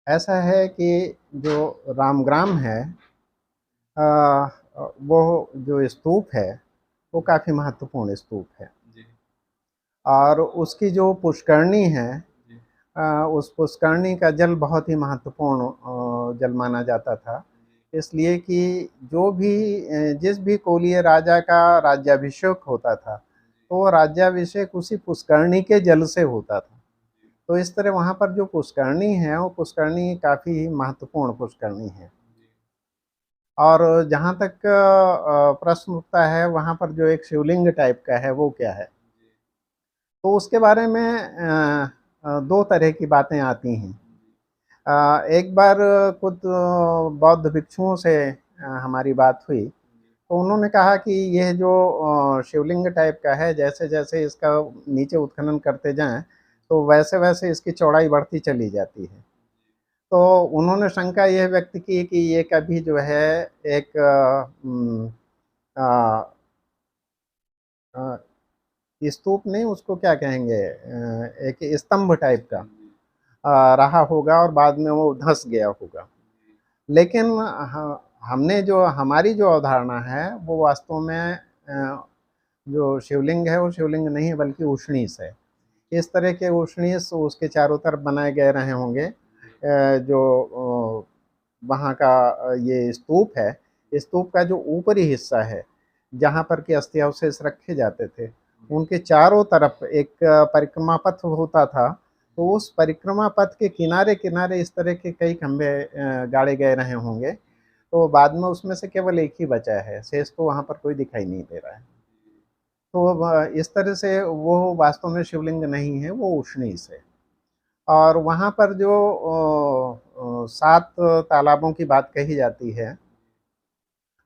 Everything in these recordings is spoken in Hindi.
ऐसा है कि जो रामग्राम है, अ, वो जो स्तूप है वो काफ़ी महत्वपूर्ण स्तूप है। जी। और उसकी जो पुष्करणी है, जी। उस पुष्करणी का जल बहुत ही महत्वपूर्ण जल माना जाता था। जी। इसलिए कि जो भी जिस भी कोलीय राजा का राज्याभिषेक होता था, तो वो राज्याभिषेक उसी पुष्करणी के जल से होता था। जी। तो इस तरह वहाँ पर जो पुष्करणी है, वो पुष्करणी काफ़ी महत्वपूर्ण पुष्करणी है। जी। और जहाँ तक प्रश्न उठता है वहाँ पर जो एक शिवलिंग टाइप का है, वो क्या है? जी। तो उसके बारे में 2 तरह की बातें आती हैं। एक बार खुद बौद्ध भिक्षुओं से हमारी बात हुई, तो उन्होंने कहा कि यह जो शिवलिंग टाइप का है, जैसे-जैसे इसका नीचे उत्खनन करते जाएँ, तो वैसे-वैसे इसकी चौड़ाई बढ़ती चली जाती है। तो उन्होंने शंका यह व्यक्त की कि ये कभी जो है एक अ, अ, स्तूप नहीं, उसको क्या कहेंगे, एक स्तंभ टाइप का जी। रहा होगा और बाद में वो धँस गया होगा। जी। लेकिन ह हमने जो हमारी जो अवधारणा है, वो वास्तव में जो शिवलिंग है, वो शिवलिंग नहीं है बल्कि उष्णीष है। इस तरह के उष्णीष उसके चारों तरफ बनाए गए रहे होंगे। जो वहाँ का ये स्तूप है, स्तूप का जो ऊपरी हिस्सा है, जहाँ पर कि अस्थि अवशेष रखे जाते थे, उनके चारों तरफ एक परिक्रमा पथ होता था। तो उस परिक्रमा पथ के किनारे-किनारे इस तरह के कई खंभे गाड़े गए रहे होंगे। तो बाद में उसमें से केवल एक ही बचा है, शेष तो वहाँ पर कोई दिखाई नहीं दे रहा है। तो इस तरह से वो वास्तव में शिवलिंग नहीं है, वो उष्णीष है। और वहाँ पर जो 7 तालाबों की बात कही जाती है,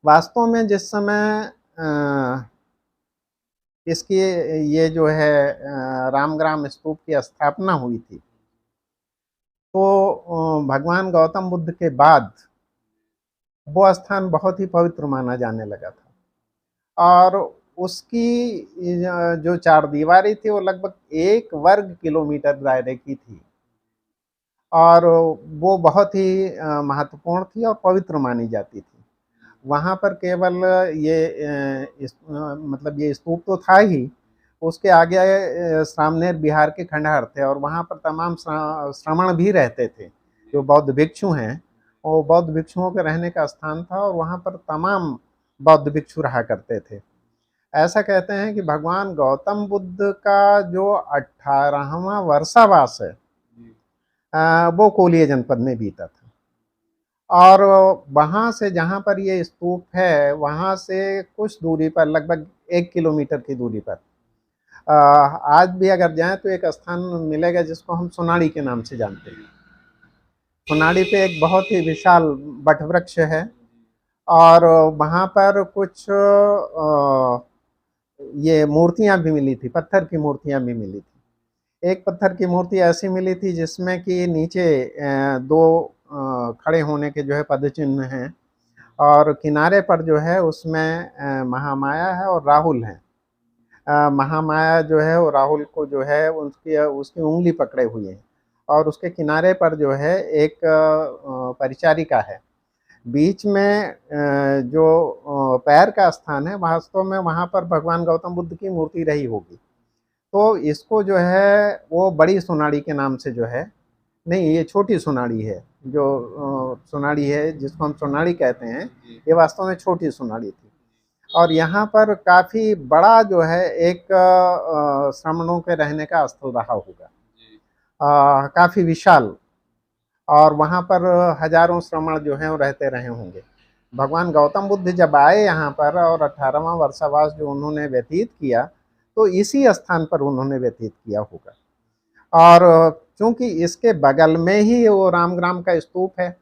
वास्तव में जिस समय इसकी ये जो है रामग्राम स्तूप की स्थापना हुई थी, तो भगवान गौतम बुद्ध के बाद वो स्थान बहुत ही पवित्र माना जाने लगा था। और उसकी जो चारदीवारी थी, वो लगभग 1 वर्ग किलोमीटर दायरे की थी। और वो बहुत ही महत्वपूर्ण थी और पवित्र मानी जाती थी। वहाँ पर केवल ये मतलब ये स्तूप तो था ही, उसके आगे सामनेर बिहार के खंडहर थे और वहाँ पर तमाम श्रमण भी रहते थे। जो बौद्ध भिक्षु हैं, वो बौद्ध भिक्षुओं के रहने का स्थान था और वहाँ पर तमाम बौद्ध भिक्षु रहा करते थे। ऐसा कहते हैं कि भगवान गौतम बुद्ध का जो 18वाँ वर्षावास है, जी। वो कोलिय जनपद में बीता था। और वहाँ से जहाँ पर ये स्तूप है, वहाँ से कुछ दूरी पर लगभग 1 किलोमीटर की दूरी पर आज भी अगर जाएँ तो एक स्थान मिलेगा जिसको हम सोनाड़ी के नाम से जानते हैं। सोनाड़ी पे एक बहुत ही विशाल वटवृक्ष है और वहाँ पर कुछ ये मूर्तियाँ भी मिली थी, पत्थर की मूर्तियाँ भी मिली थी। एक पत्थर की मूर्ति ऐसी मिली थी जिसमें कि नीचे 2 खड़े होने के जो है पदचिह्न हैं और किनारे पर जो है उसमें महामाया है और राहुल हैं। महामाया जो है वो राहुल को जो है उसकी उसकी उँगली पकड़े हुए हैं और उसके किनारे पर जो है एक परिचारिका है। बीच में जो पैर का स्थान है, वास्तव में वहाँ पर भगवान गौतम बुद्ध की मूर्ति रही होगी। तो इसको जो है वो बड़ी सोनाड़ी के नाम से जो है, नहीं, ये छोटी सोनाड़ी है। जो सोनाड़ी है जिसको हम सोनाड़ी कहते हैं, जी। ये वास्तव में छोटी सोनाड़ी थी। और यहाँ पर काफ़ी बड़ा जो है एक श्रमणों के रहने का स्थल रहा होगा। जी। काफ़ी विशाल। और वहाँ पर हज़ारों श्रमण जो हैं वो रहते रहे होंगे। भगवान गौतम बुद्ध जब आए यहाँ पर और 18वाँ वर्षावास जो उन्होंने व्यतीत किया, तो इसी स्थान पर उन्होंने व्यतीत किया होगा। और चूँकि इसके बगल में ही वो रामग्राम का स्तूप है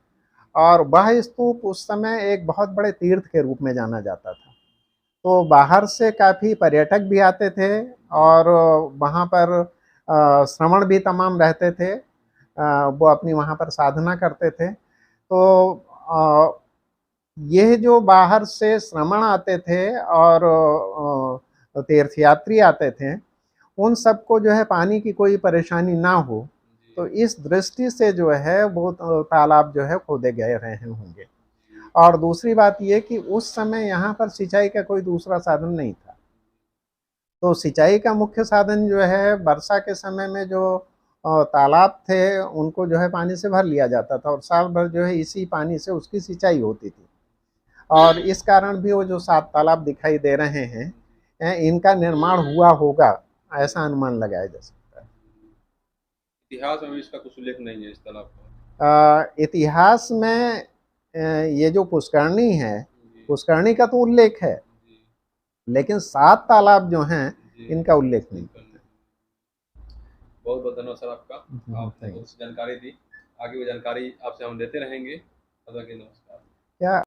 और वह स्तूप उस समय एक बहुत बड़े तीर्थ के रूप में जाना जाता था। तो बाहर से काफ़ी पर्यटक भी आते थे और वहाँ पर श्रमण भी तमाम रहते थे। वो अपनी वहाँ पर साधना करते थे। तो ये जो बाहर से श्रमण आते थे और तीर्थयात्री आते थे, उन सबको जो है पानी की कोई परेशानी ना हो, जी। तो इस दृष्टि से जो है वो तालाब जो है खोदे गए रहे होंगे। और दूसरी बात ये कि उस समय यहाँ पर सिंचाई का कोई दूसरा साधन नहीं था, तो सिंचाई का मुख्य साधन जो है वर्षा के समय में जो तालाब थे उनको जो है पानी से भर लिया जाता था और साल भर जो है इसी पानी से उसकी सिंचाई होती थी। और इस कारण भी वो जो 7 तालाब दिखाई दे रहे हैं, इनका निर्माण हुआ होगा, ऐसा अनुमान लगाया जा सकता है। इतिहास में भी इसका कुछ उल्लेख नहीं है इस तालाब का। इतिहास में ये जो पुष्करणी है, जी। पुष्करणी का तो उल्लेख है, जी। लेकिन 7 तालाब जो हैं जी। इनका उल्लेख नहीं बिल्कुल। है। बहुत बहुत धन्यवाद सर आपका। आपने थैंक बहुत सी जानकारी दी। आगे वो जानकारी आपसे हम लेते रहेंगे। तब तक के लिए नमस्कार। क्या